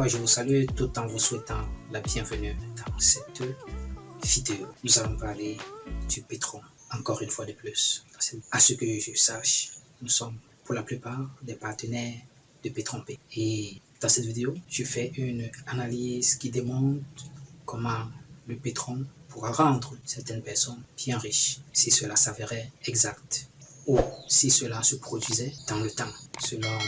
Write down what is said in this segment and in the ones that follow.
je vous salue tout en vous souhaitant la bienvenue dans cette vidéo. Nous allons parler du pétrole, encore une fois de plus. À ce que je sache, nous sommes pour la plupart des partenaires de Petron-P. Et dans cette vidéo, je fais une analyse qui démontre comment le pétrole pourra rendre certaines personnes bien riches si cela s'avérait exact ou si cela se produisait dans le temps, selon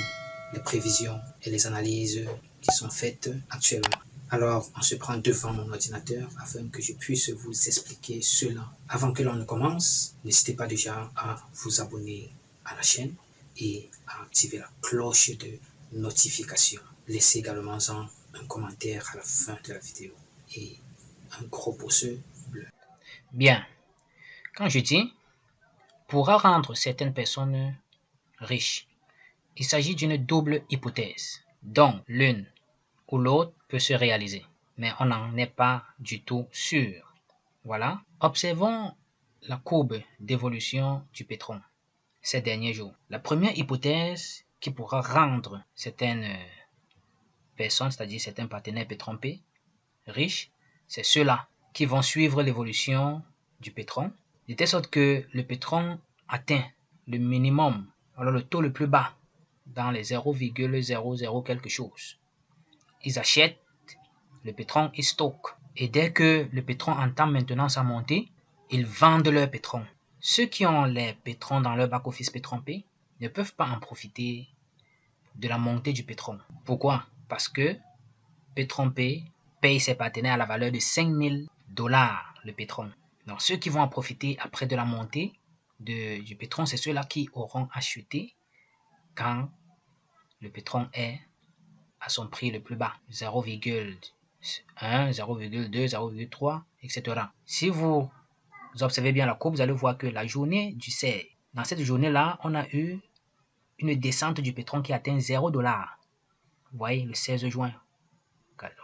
les prévisions et les analyses qui sont faites actuellement. Alors, on se prend devant mon ordinateur afin que je puisse vous expliquer cela. Avant que l'on ne commence, n'hésitez pas déjà à vous abonner à la chaîne et à activer la cloche de notification. Laissez également un commentaire à la fin de la vidéo et un gros pouce bleu. Bien, quand je dis pourra rendre certaines personnes riches, il s'agit d'une double hypothèse, dont l'une ou l'autre peut se réaliser, mais on n'en est pas du tout sûr. Voilà. Observons la courbe d'évolution du pétrole ces derniers jours. La première hypothèse qui pourra rendre certaines personnes, c'est-à-dire certains partenaires Petron-P, riches, c'est ceux-là qui vont suivre l'évolution du pétrole, de telle sorte que le pétrole atteint le minimum, alors le taux le plus bas, dans les 0,00 quelque chose. Ils achètent le pétrole, ils stockent. Et dès que le pétrole entame maintenant sa montée, ils vendent leur pétrole. Ceux qui ont les pétroles dans leur back-office Petron-P ne peuvent pas en profiter de la montée du pétrole. Pourquoi? Parce que Petron-P paye ses partenaires à la valeur de 5 000 $ le pétrole. Donc ceux qui vont en profiter après de la montée du pétrole, c'est ceux-là qui auront acheté quand le pétrole est à son prix le plus bas, 0,1, 0,2, 0,3, etc. Si vous observez bien la courbe, vous allez voir que la journée du 16, dans cette journée-là, on a eu une descente du pétrole qui atteint 0 $. Vous voyez, le 16 juin.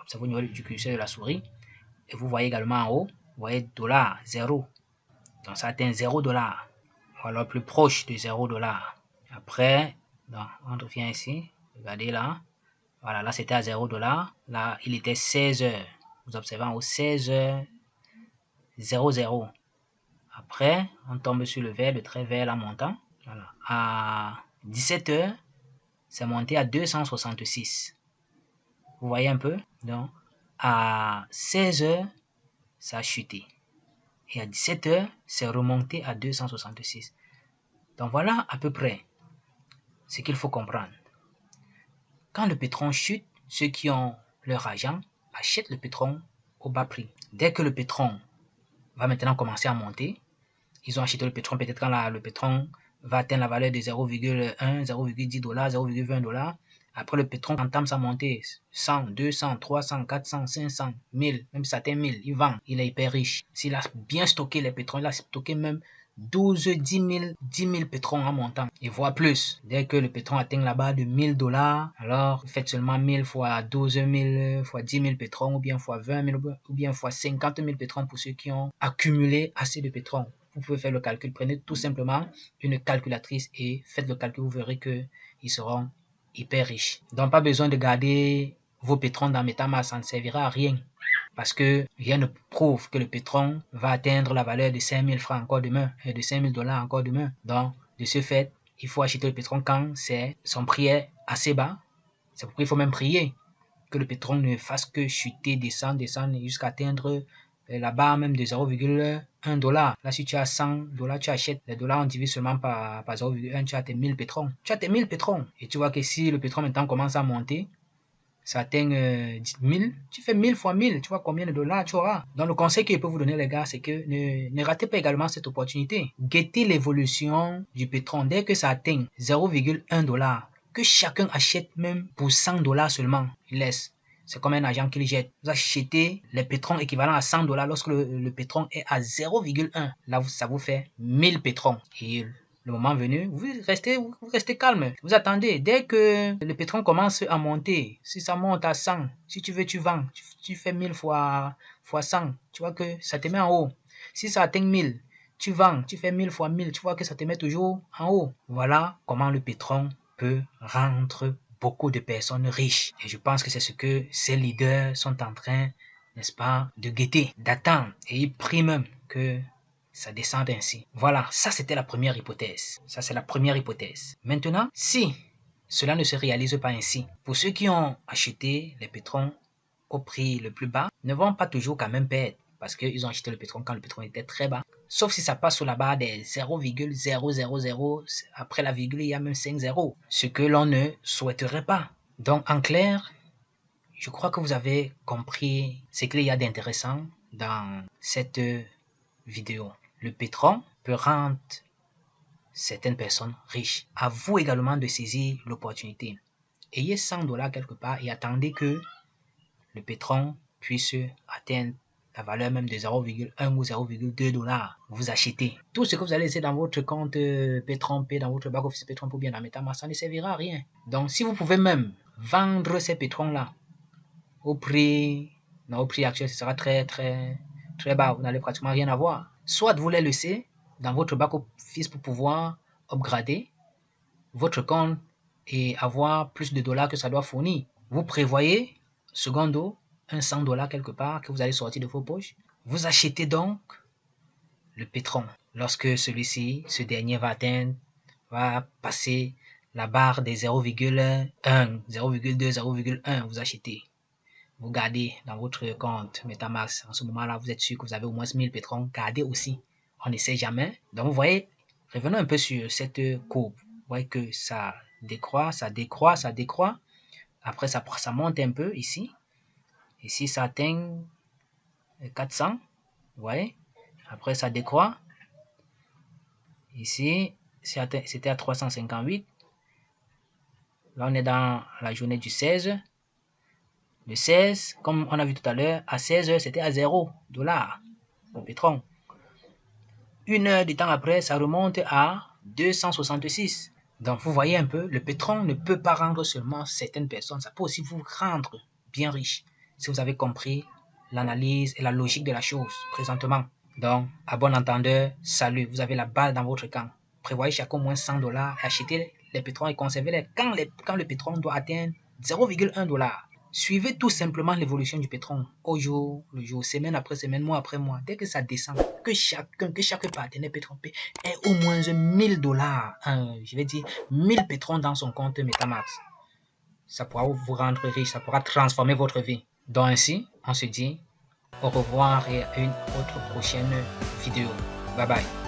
Observez au niveau du curseur de la souris. Et vous voyez également en haut, vous voyez dollar, 0. Donc ça atteint 0 $. Ou alors plus proche de 0 $. Après, on revient ici, regardez là. Voilà, là c'était à 0 $. Là, il était 16 heures. Vous observez en haut, 16 heures 00. Après, on tombe sur le vert, le trait vert là montant. Voilà. À 17 heures, c'est monté à 266. Vous voyez un peu? Donc, à 16 heures, ça a chuté. Et à 17 heures, c'est remonté à 266. Donc voilà à peu près ce qu'il faut comprendre. Quand le pétrole chute, ceux qui ont leur argent achètent le pétrole au bas prix. Dès que le pétrole va maintenant commencer à monter, ils ont acheté le pétrole peut-être quand le pétrole va atteindre la valeur de 0,1, 0,10 $, 0,20 $. Après, le pétrole entame sa montée, 100, 200, 300, 400, 500, 1000, même si ça atteint 1000, il vend, il est hyper riche. S'il a bien stocké les pétroles, il a stocké même 12, 10 000 pétroles en montant, et voire plus. Dès que le pétrole atteint là-bas de 1000 $, alors faites seulement 1000 fois 12 000 fois 10 000 pétroles, ou bien fois 20 000, ou bien fois 50 000 pétroles pour ceux qui ont accumulé assez de pétrole. Vous pouvez faire le calcul, prenez tout simplement une calculatrice et faites le calcul, vous verrez qu'ils seront hyper riches. Donc pas besoin de garder vos pétroles dans MetaMask, ça ne servira à rien. Parce que rien ne prouve que le pétrole va atteindre la valeur de 5 000 francs encore demain, et de 5 000 $ encore demain. Donc, de ce fait, il faut acheter le pétrole quand son prix est assez bas. C'est pourquoi il faut même prier que le pétrole ne fasse que chuter, descendre jusqu'à atteindre la barre même de 0,1 $. Là, si tu as 100 $, tu achètes les dollars, on divise seulement par 0,1, tu as tes 1000 pétroles. Tu as tes 1000 pétroles. Et tu vois que si le pétrole maintenant commence à monter, ça atteint 1000, tu fais 1000 fois 1000, tu vois combien de dollars tu auras. Donc le conseil que je peux vous donner les gars, c'est que ne ratez pas également cette opportunité. Guettez l'évolution du pétrole dès que ça atteint 0,1 $, que chacun achète même pour 100 $ seulement, il laisse. C'est comme un argent qu'il jette. Vous achetez les pétroles équivalents à 100 $ lorsque le pétrole est à 0,1. Là, ça vous fait 1000 pétroles. Et le moment venu, vous restez calme. Vous attendez. Dès que le pétrole commence à monter, si ça monte à 100, si tu veux, tu vends. Tu fais 1000 fois 100. Tu vois que ça te met en haut. Si ça atteint 1000, tu vends. Tu fais 1000 fois 1000. Tu vois que ça te met toujours en haut. Voilà comment le pétrole peut rendre beaucoup de personnes riches. Et je pense que c'est ce que ces leaders sont en train, n'est-ce pas, de guetter, d'attendre. Et ils prient même que ça descende ainsi. Voilà, ça c'était la première hypothèse. Ça c'est la première hypothèse. Maintenant, si cela ne se réalise pas ainsi, pour ceux qui ont acheté les pétrons au prix le plus bas, ne vont pas toujours quand même perdre. Parce qu'ils ont acheté le pétrole quand le pétrole était très bas. Sauf si ça passe sous la barre des 0,000, après la virgule, il y a même 5 zéros. Ce que l'on ne souhaiterait pas. Donc, en clair, je crois que vous avez compris ce qu'il y a d'intéressant dans cette vidéo. Le pétrole peut rendre certaines personnes riches. À vous également de saisir l'opportunité. Ayez 100 $ quelque part et attendez que le pétrole puisse atteindre la valeur même de 0,1 ou 0,2 $. Vous achetez. Tout ce que vous allez laisser dans votre compte Petron Pay, dans votre back-office Petron ou bien dans MetaMask, ça ne servira à rien. Donc, si vous pouvez même vendre ces pétrons-là au prix actuel, ce sera très bas. Vous n'allez pratiquement rien avoir. Soit vous les laissez dans votre back-office pour pouvoir upgrader votre compte et avoir plus de dollars que ça doit fournir. Vous prévoyez, secondo, un 100 $ quelque part que vous allez sortir de vos poches. Vous achetez donc le pétrole. Lorsque ce dernier va passer la barre des 0,1, 0,2, 0,1, vous achetez. Vous gardez dans votre compte MetaMask. En ce moment-là, vous êtes sûr que vous avez au moins 1000 pétroles. Gardez aussi. On ne sait jamais. Donc, vous voyez, revenons un peu sur cette courbe. Vous voyez que ça décroît, ça décroît, ça décroît. Après, ça monte un peu ici. Ici, ça atteint 400. Vous voyez? Après, ça décroît. Ici, c'était à 358. Là, on est dans la journée du 16. Le 16, comme on a vu tout à l'heure, à 16 heures, c'était à 0 $ le pétrole. Une heure de temps après, ça remonte à 266. Donc, vous voyez un peu, le pétrole ne peut pas rendre seulement certaines personnes. Ça peut aussi vous rendre bien riche. Si vous avez compris l'analyse et la logique de la chose présentement. Donc, à bon entendeur, salut, vous avez la balle dans votre camp. Prévoyez chaque au moins 100 $, achetez les pétroles et conservez-les quand le pétrole doit atteindre 0,1 $. Suivez tout simplement l'évolution du pétrole au jour le jour, semaine après semaine, mois après mois. Dès que ça descend, que chaque partenaire pétrole ait au moins 1000 $, je vais dire 1000 pétroles dans son compte MetaMask. Ça pourra vous rendre riche, ça pourra transformer votre vie. Donc ainsi, on se dit au revoir et à une autre prochaine vidéo. Bye bye.